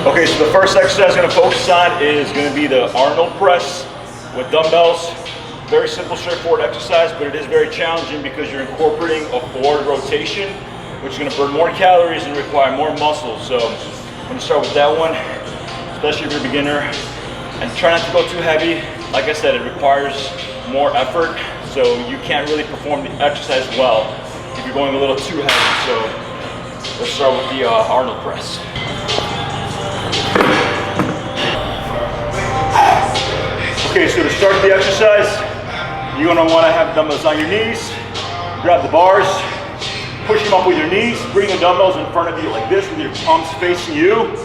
Okay, so the first exercise I'm going to focus on is going to be the Arnold Press with dumbbells. Very simple, straightforward exercise, but it is very challenging because you're incorporating a forward rotation, which is going to burn more calories and require more muscle. So I'm going to start with that one, especially if you're a beginner. And try not to go too heavy. Like I said, it requires more effort, so you can't really perform the exercise well if you're going a little too heavy. So let's start with the Arnold Press. Okay, so to start the exercise, you're gonna wanna have dumbbells on your knees, grab the bars, push them up with your knees, bring the dumbbells in front of you like this with your palms facing you,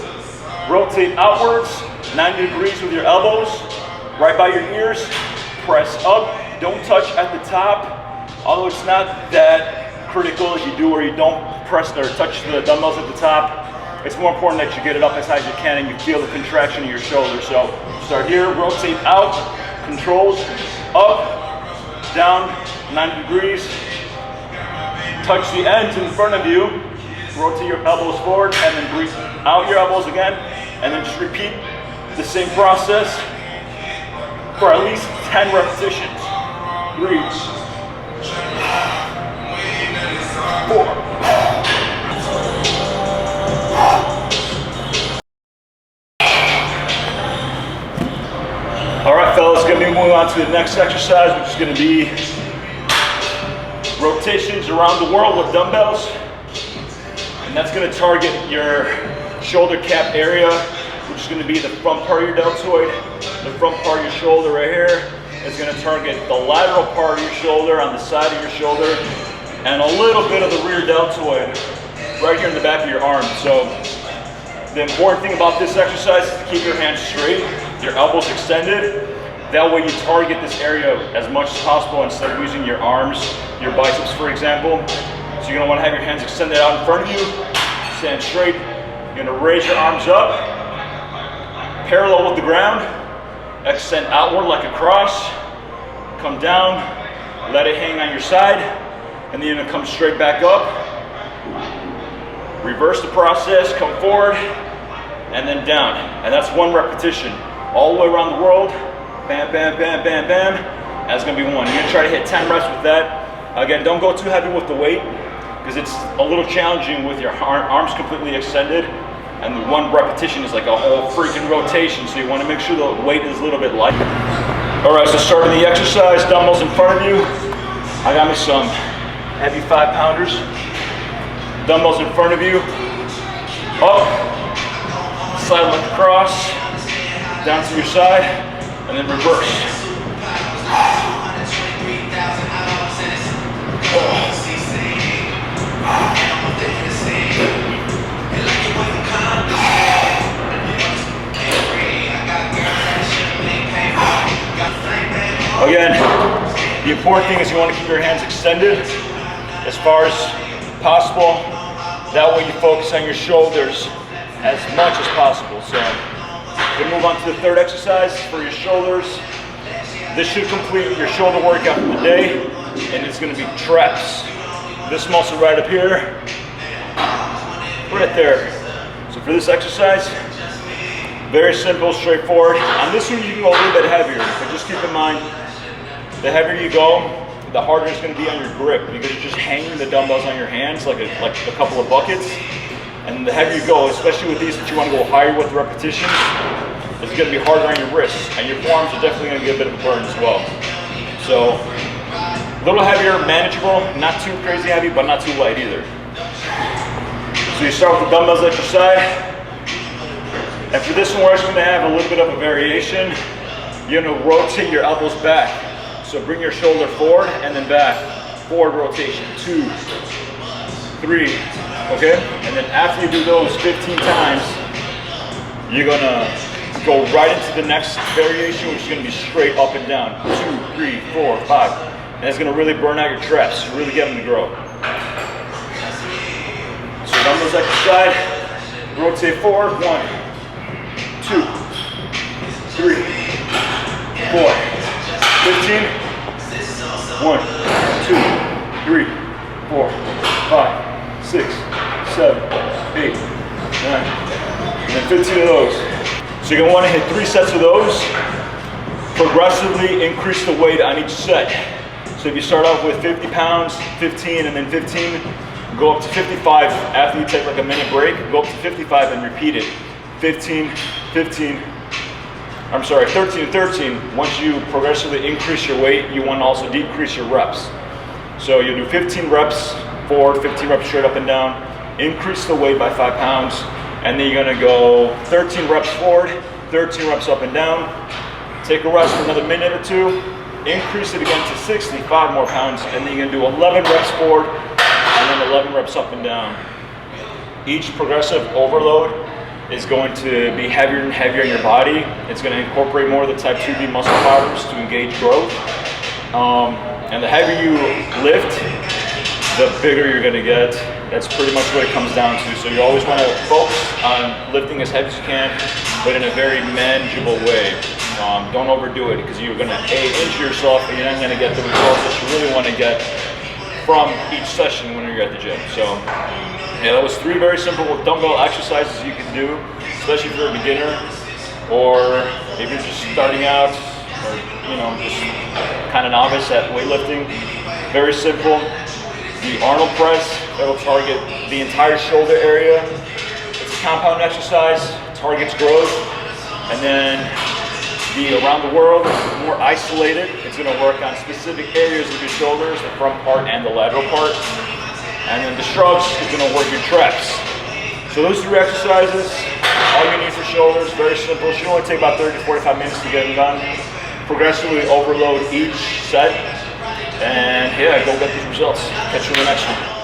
rotate outwards, 90 degrees with your elbows, right by your ears, press up, don't touch at the top, although it's not that critical as you do where you don't press or touch the dumbbells at the top. It's more important that you get it up as high as you can and you feel the contraction in your shoulder. So start here, rotate out, controls, up, down, 90 degrees. Touch the ends in front of you, rotate your elbows forward and then breathe out your elbows again. And then just repeat the same process for at least 10 repetitions. 3, 4. All right, fellas, gonna be moving on to the next exercise, which is gonna be rotations around the world with dumbbells. And that's gonna target your shoulder cap area, which is gonna be the front part of your deltoid, the front part of your shoulder right here. It's gonna target the lateral part of your shoulder on the side of your shoulder, and a little bit of the rear deltoid right here in the back of your arm. So the important thing about this exercise is to keep your hands straight, your elbows extended. That way you target this area as much as possible instead of using your arms, your biceps for example. So you're gonna wanna have your hands extended out in front of you, stand straight. You're gonna raise your arms up, parallel with the ground, extend outward like a cross, come down, let it hang on your side, and then you're gonna come straight back up. Reverse the process, come forward, and then down. And that's one repetition. All the way around the world, bam, bam, bam, bam, bam. That's gonna be one. You're gonna try to hit 10 reps with that. Again, don't go too heavy with the weight because it's a little challenging with your arms completely extended. And the one repetition is like a whole freaking rotation. So you wanna make sure the weight is a little bit light. All right, so starting the exercise, dumbbells in front of you. I got me some heavy 5-pounders. Dumbbells in front of you, up, slide like a cross, down to your side, and then reverse. Again, the important thing is you want to keep your hands extended as far as possible. That way you focus on your shoulders as much as possible. So we're gonna move on to the third exercise for your shoulders. This should complete your shoulder workout for the day, and it's gonna be traps. This muscle right up here, right there. So for this exercise, very simple, straightforward. On this one you can go a little bit heavier, but just keep in mind, the heavier you go, the harder it's going to be on your grip because you're just hanging the dumbbells on your hands like a couple of buckets. And the heavier you go, especially with these that you want to go higher with repetitions, it's going to be harder on your wrists, and your forearms are definitely going to get a bit of a burn as well. So a little heavier, manageable, not too crazy heavy, but not too light either. So you start with the dumbbells at your side. And for this one, we're just going to have a little bit of a variation. You're going to rotate your elbows back. So bring your shoulder forward and then back. Forward rotation, 2, 3, okay? And then after you do those 15 times, you're gonna go right into the next variation, which is gonna be straight up and down. 2, 3, 4, 5. And it's gonna really burn out your traps, really get them to grow. So dumbbells at your side, rotate forward, 1, 2, 3, 4, 15. 1, 2, 3, 4, 5, 6, 7, 8, 9, and then 15 of those. So you're gonna wanna hit 3 sets of those, progressively increase the weight on each set. So if you start off with 50 pounds, 15, and then 15, go up to 55 after you take like a minute break, go up to 55 and repeat it. 15, 13, 13. Once you progressively increase your weight, you want to also decrease your reps. So you do 15 reps forward, 15 reps straight up and down, increase the weight by 5 pounds, and then you're gonna go 13 reps forward, 13 reps up and down, take a rest for another minute or 2, increase it again to 65 more pounds, and then you're gonna do 11 reps forward, and then 11 reps up and down. Each progressive overload is going to be heavier and heavier in your body. It's going to incorporate more of the type 2B muscle fibers to engage growth. And the heavier you lift, the bigger you're going to get. That's pretty much what it comes down to. So you always want to focus on lifting as heavy as you can, but in a very manageable way. Don't overdo it, because you're going to injure yourself and you're not going to get the results that you really want to get from each session when you're at the gym. So yeah, that was 3 very simple dumbbell exercises you can do, especially if you're a beginner, or if you're just starting out, or just kind of novice at weightlifting. Very simple. The Arnold Press, that'll target the entire shoulder area. It's a compound exercise, targets growth, and then the around the world is more isolated. It's going to work on specific areas of your shoulders, the front part and the lateral part. And then the Shrugs is going to work your traps. So those 3 exercises, all you need for shoulders, very simple. Should only take about 30 to 45 minutes to get them done. Progressively overload each set. And yeah, go get these results. Catch you in the next one.